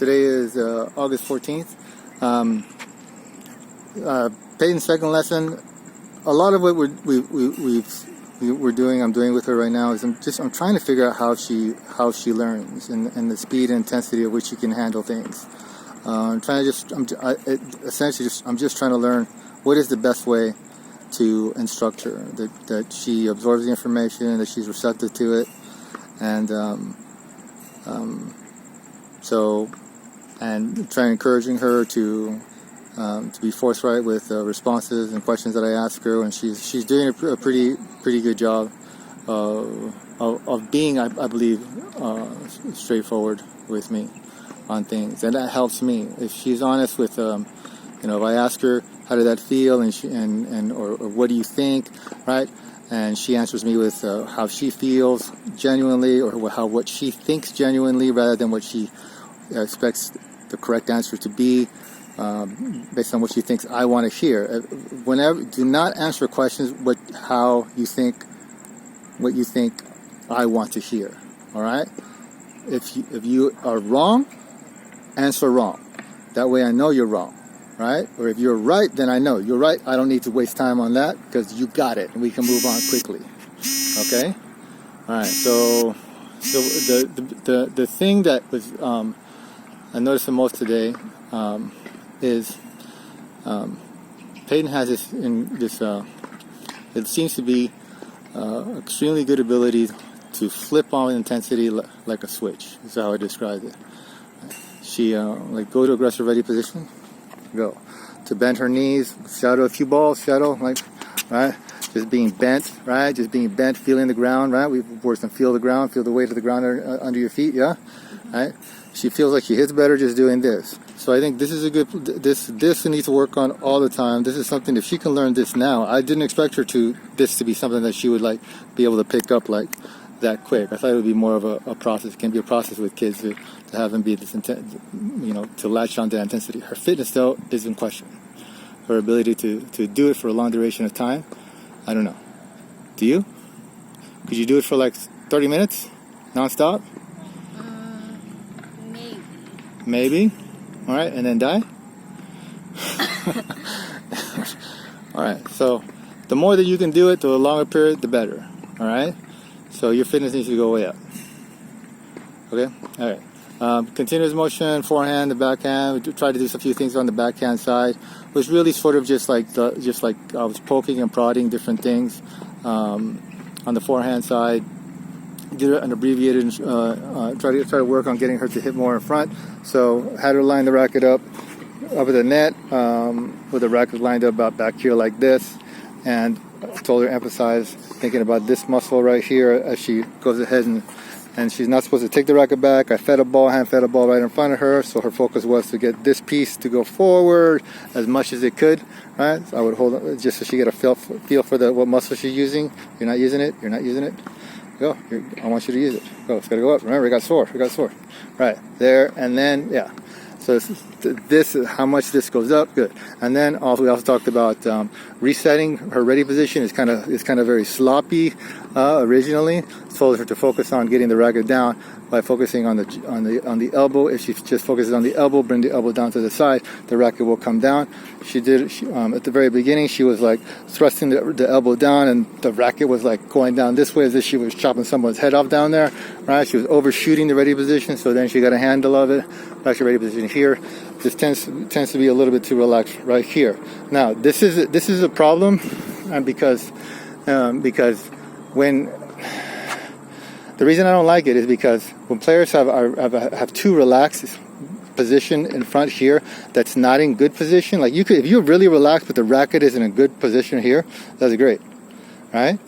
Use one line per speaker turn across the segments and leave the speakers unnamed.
Today is August 14th. Payton's second lesson. A lot of what I'm doing with her right now is I'm trying to figure out how she learns and the speed and intensity at which she can handle things. I'm just trying to learn what is the best way to instruct her, that she absorbs the information, that she's receptive to it, and try encouraging her to be forthright with responses and questions that I ask her, and she's doing a pretty good job of being, I believe, straightforward with me on things, and that helps me. If she's honest with, if I ask her how did that feel, or what do you think, right? And she answers me with how she feels genuinely, or what she thinks genuinely, rather than what she expects the correct answer to be, based on what she thinks I want to hear. Do not answer questions what you think I want to hear. All right? If you are wrong, answer wrong. That way I know you're wrong. Right? Or if you're right, then I know you're right. I don't need to waste time on that because you got it, and we can move on quickly. Okay? All right. So the thing that was I noticed the most today is Payton has this it seems to be extremely good ability to flip on intensity like a switch. Is how I described it. She go to aggressive ready position. Go to bend her knees, shadow a few balls, right? Just being bent, right? Just being bent, feeling the ground, right? We've worked on feel the ground, feel the weight of the ground under your feet, yeah, right? She feels like she hits better just doing this. So I think this is this needs to work on all the time. This is something, if she can learn this now, I didn't expect her this to be something that she would be able to pick up that quick. I thought it would be more of a process. It can be a process with kids to have them be this to latch on to that intensity. Her fitness though is in question. Her ability to do it for a long duration of time, I don't know. Do you? Could you do it for 30 minutes, non-stop? Maybe. All right, and then die? All right, so the more that you can do it, the longer period, the better. All right? So your fitness needs to go way up. Okay? All right. Continuous motion, forehand, the backhand. We tried to do a few things on the backhand side. It was really sort of just like I was poking and prodding different things on the forehand side. Did an abbreviated, try to work on getting her to hit more in front. So had her line the racket up at the net, with the racket lined up about back here like this, and told her to emphasize thinking about this muscle right here as she goes ahead and she's not supposed to take the racket back. I hand fed a ball right in front of her, so her focus was to get this piece to go forward as much as it could, right? So I would hold it just so she get a feel for what muscle she's using. You're not using it. Go. I want you to use it. Go. It's got to go up. Remember, it got sore. Right there, and then yeah. So this is how much this goes up. Good. And then we also talked about resetting her ready position. Is kind of very sloppy originally. Told her to focus on getting the racket down by focusing on the elbow. If she just focuses on the elbow, bring the elbow down to the side, the racket will come down. She did at the very beginning. She was thrusting the elbow down, and the racket was going down this way as if she was chopping someone's head off down there. Right? She was overshooting the ready position, so then she got a handle of it. Back to ready position here. This tends to be a little bit too relaxed right here. Now this is a problem, because when the reason I don't like it is because when players have too relaxed position in front here, that's not in good position. If you're really relaxed but the racket is in a good position here, that's great, right?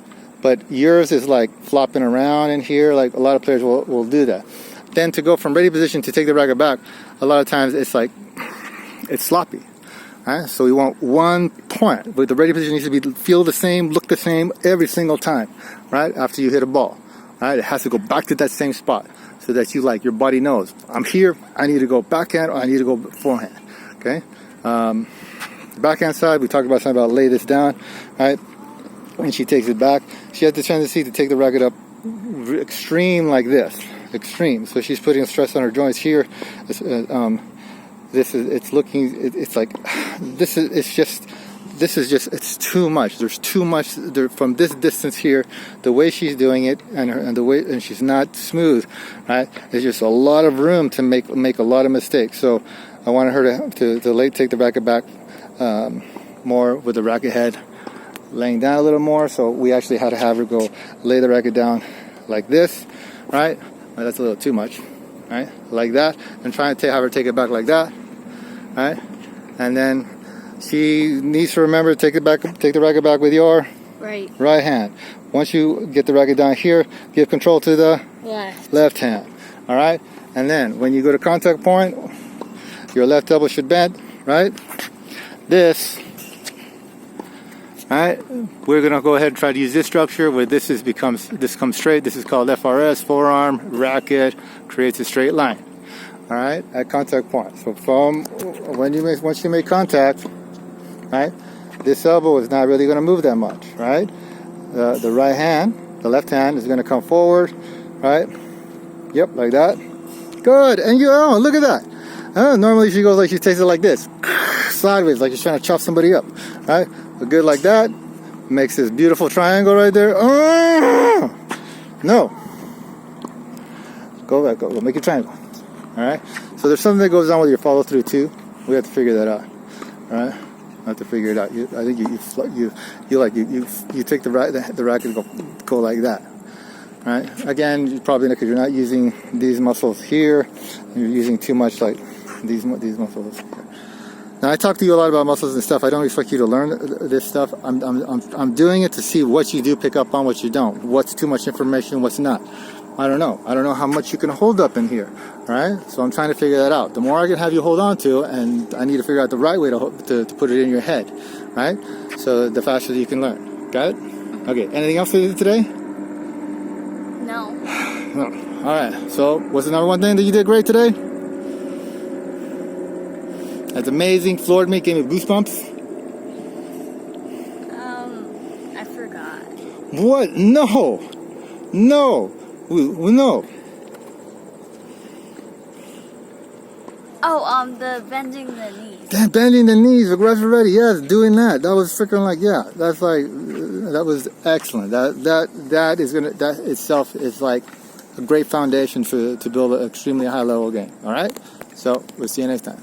But yours is flopping around in here. A lot of players will do that. Then to go from ready position to take the racket back, a lot of times it's sloppy. Right? So we want one point, but the ready position needs to feel the same, look the same every single time, right? After you hit a ball, right? It has to go back to that same spot so that your body knows, I'm here, I need to go backhand or I need to go forehand, okay? The backhand side, we talked about something about lay this down, right? When she takes it back, she has the tendency to take the racket up extreme like this. extreme. So she's putting stress on her joints here. It's too much. There's too much there from this distance here. The way she's doing it, and she's not smooth, right? There's just a lot of room to make a lot of mistakes. So I wanted her to take the racket back more with the racket head laying down a little more. So we actually had to have her go lay the racket down like this, right? Well, that's a little too much, right? Like that, and try and have her take it back like that, right? And then she needs to remember to take the racket back with your right hand. Once you get the racket down here, give control to the left hand. All right? And then when you go to contact point, your left elbow should bend, right? This, all right? We're going to go ahead and try to use this structure where this comes straight. This is called FRS, forearm, racket, creates a straight line. All right? At contact point. So from once you make contact, right? This elbow is not really going to move that much, right? The right hand, the left hand is going to come forward, right? Yep, like that. Good. And look at that. Normally she goes like she takes it like this, sideways, like she's trying to chop somebody up, right? But good like that. Makes this beautiful triangle right there. No. Go back. Go make a triangle. All right. So there's something that goes on with your follow through too. We have to figure that out. All right. I have to figure it out. I think you take the racket and go like that, right? Again, you're probably because you're not using these muscles here. You're using too much like these muscles. Now I talk to you a lot about muscles and stuff. I don't expect you to learn this stuff. I'm doing it to see what you do pick up on, what you don't. What's too much information, what's not. I don't know. I don't know how much you can hold up in here, right? So I'm trying to figure that out. The more I can have you hold on to, and I need to figure out the right way to put it in your head, right? So the faster you can learn. Got it? Okay. Anything else to do today?
No.
No. All right. So what's the number one thing that you did great today? That's amazing. Floored me. Gave me goosebumps.
I forgot.
What? No. No. No.
Oh, the bending the knees.
Bending the knees, aggressive ready. Yes, doing that. That was freaking that was excellent. That itself is like a great foundation to build an extremely high level game. All right. So we'll see you next time.